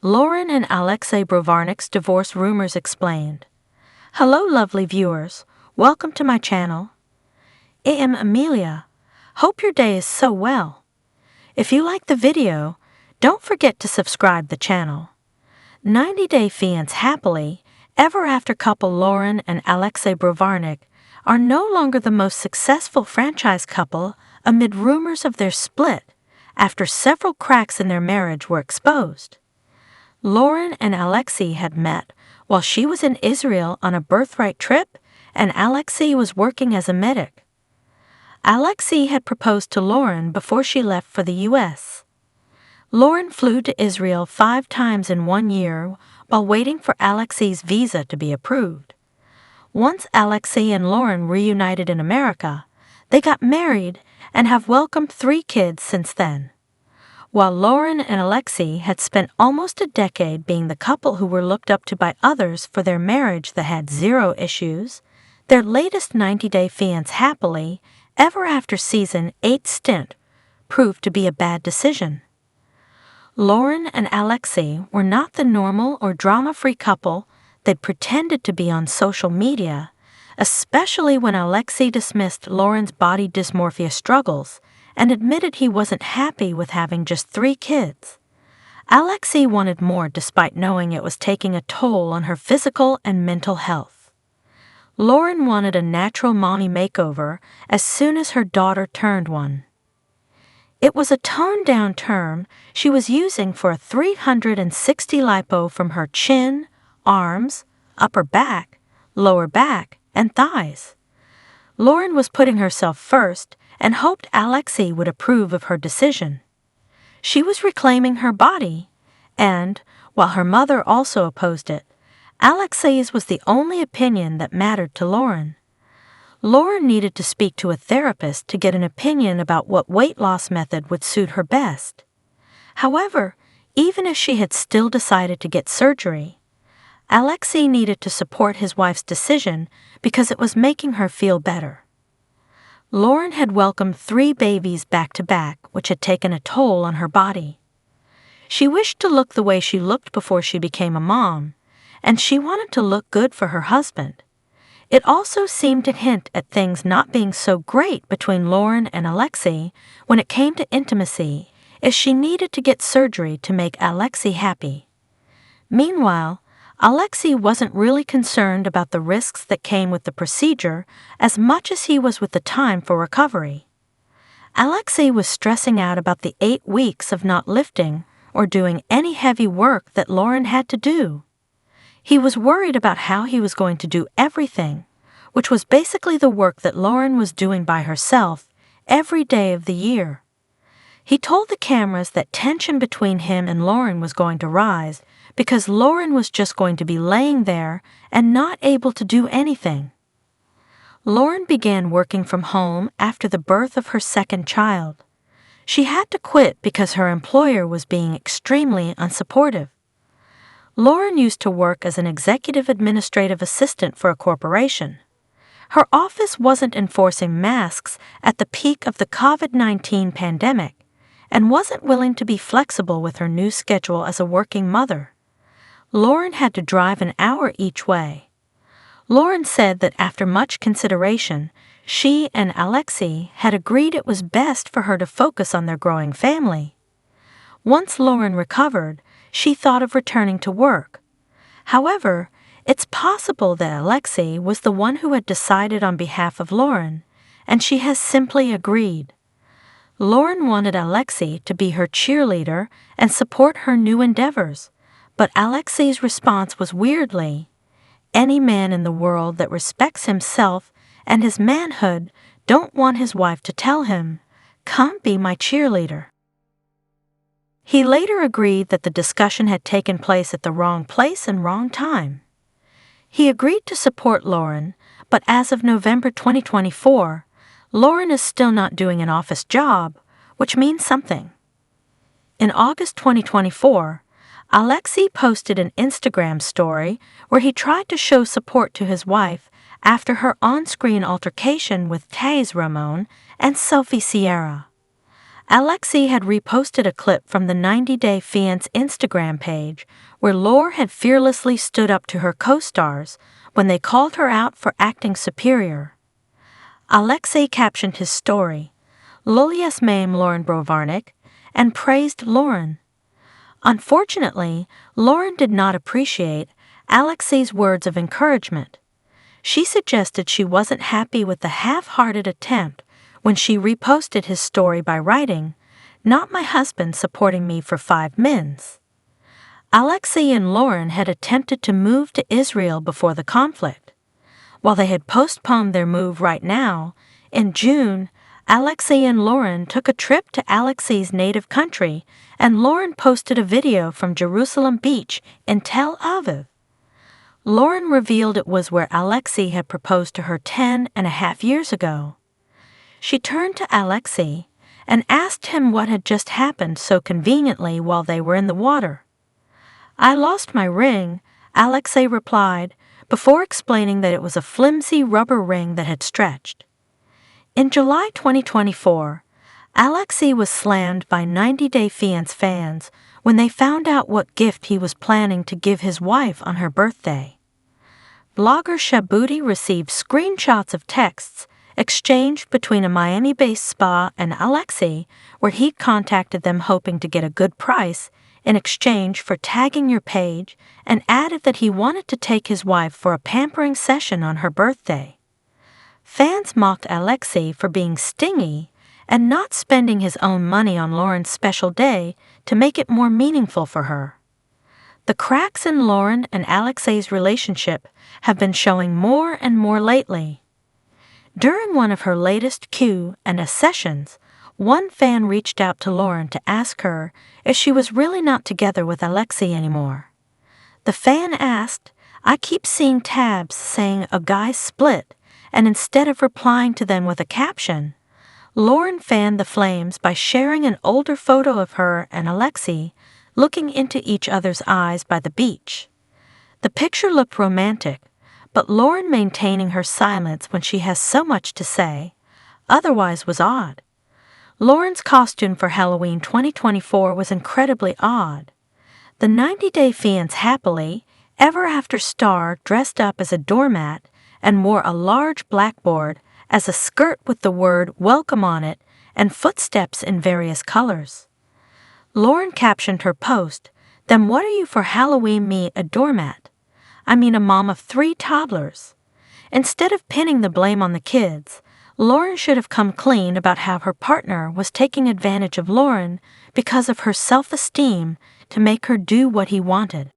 Loren and Alexei Brovarnik's divorce rumors explained. Hello lovely viewers, welcome to my channel. I am Amelia. Hope your day is so well. If you like the video, don't forget to subscribe the channel. 90-Day Fiancé happily ever after couple Loren and Alexei Brovarnik are no longer the most successful franchise couple amid rumors of their split after several cracks in their marriage were exposed. Loren and Alexei had met while she was in Israel on a birthright trip and Alexei was working as a medic. Alexei had proposed to Loren before she left for the U.S. Loren flew to Israel 5 times in 1 year while waiting for Alexei's visa to be approved. Once Alexei and Loren reunited in America, they got married and have welcomed 3 kids since then. While Loren and Alexei had spent almost a decade being the couple who were looked up to by others for their marriage that had 0 issues, their latest 90-Day Fiancé happily ever after season 8 stint proved to be a bad decision. Loren and Alexei were not the normal or drama-free couple they'd pretended to be on social media, especially when Alexei dismissed Loren's body dysmorphia struggles and admitted he wasn't happy with having just 3 kids. Alexei wanted more despite knowing it was taking a toll on her physical and mental health. Loren wanted a natural mommy makeover as soon as her daughter turned 1. It was a toned-down term she was using for a 360 lipo from her chin, arms, upper back, lower back, and thighs. Loren was putting herself first and hoped Alexei would approve of her decision. She was reclaiming her body, and, while her mother also opposed it, Alexei's was the only opinion that mattered to Loren. Loren needed to speak to a therapist to get an opinion about what weight loss method would suit her best. However, even if she had still decided to get surgery, Alexei needed to support his wife's decision because it was making her feel better. Loren had welcomed 3 babies back-to-back, which had taken a toll on her body. She wished to look the way she looked before she became a mom, and she wanted to look good for her husband. It also seemed to hint at things not being so great between Loren and Alexei when it came to intimacy, as she needed to get surgery to make Alexei happy. Meanwhile, Alexei wasn't really concerned about the risks that came with the procedure as much as he was with the time for recovery. Alexei was stressing out about the 8 weeks of not lifting or doing any heavy work that Loren had to do. He was worried about how he was going to do everything, which was basically the work that Loren was doing by herself every day of the year. He told the cameras that tension between him and Loren was going to rise because Loren was just going to be laying there and not able to do anything. Loren began working from home after the birth of her 2nd child. She had to quit because her employer was being extremely unsupportive. Loren used to work as an executive administrative assistant for a corporation. Her office wasn't enforcing masks at the peak of the COVID-19 pandemic and wasn't willing to be flexible with her new schedule as a working mother. Loren had to drive an hour each way. Loren said that after much consideration, she and Alexei had agreed it was best for her to focus on their growing family. Once Loren recovered, she thought of returning to work. However, it's possible that Alexei was the one who had decided on behalf of Loren, and she has simply agreed. Loren wanted Alexei to be her cheerleader and support her new endeavors, but Alexei's response was weirdly, "Any man in the world that respects himself and his manhood don't want his wife to tell him, 'Come be my cheerleader.'" He later agreed that the discussion had taken place at the wrong place and wrong time. He agreed to support Loren, but as of November 2024, Loren is still not doing an office job, which means something. In August 2024, Alexei posted an Instagram story where he tried to show support to his wife after her on-screen altercation with Taze Ramon and Sophie Sierra. Alexei had reposted a clip from the 90-Day Fiancé Instagram page where Loren had fearlessly stood up to her co-stars when they called her out for acting superior. Alexei captioned his story, "Lolias mame Loren Brovarnik," and praised Loren. Unfortunately, Loren did not appreciate Alexei's words of encouragement. She suggested she wasn't happy with the half-hearted attempt when she reposted his story by writing, "Not my husband supporting me for 5 mins." Alexei and Loren had attempted to move to Israel before the conflict. While they had postponed their move right now, in June, Alexei and Loren took a trip to Alexei's native country, and Loren posted a video from Jerusalem Beach in Tel Aviv. Loren revealed it was where Alexei had proposed to her 10.5 years ago. She turned to Alexei and asked him what had just happened so conveniently while they were in the water. "I lost my ring," Alexei replied, before explaining that it was a flimsy rubber ring that had stretched. In July 2024, Alexei was slammed by 90-Day Fiancé fans when they found out what gift he was planning to give his wife on her birthday. Blogger Shabuti received screenshots of texts exchanged between a Miami-based spa and Alexei, where he contacted them hoping to get a good price in exchange for tagging your page, and added that he wanted to take his wife for a pampering session on her birthday. Fans mocked Alexei for being stingy and not spending his own money on Loren's special day to make it more meaningful for her. The cracks in Loren and Alexei's relationship have been showing more and more lately. During one of her latest Q&A sessions, one fan reached out to Loren to ask her if she was really not together with Alexei anymore. The fan asked, "I keep seeing tabs saying a guy split," and instead of replying to them with a caption, Loren fanned the flames by sharing an older photo of her and Alexei looking into each other's eyes by the beach. The picture looked romantic, but Loren maintaining her silence when she has so much to say otherwise was odd. Loren's costume for Halloween 2024 was incredibly odd. The 90-Day Fiancé happily ever after star dressed up as a doormat and wore a large blackboard as a skirt with the word "welcome" on it and footsteps in various colors. Loren captioned her post, "Then what are you for Halloween me a doormat? I mean a mom of 3 toddlers." Instead of pinning the blame on the kids, Loren should have come clean about how her partner was taking advantage of Loren because of her self-esteem to make her do what he wanted.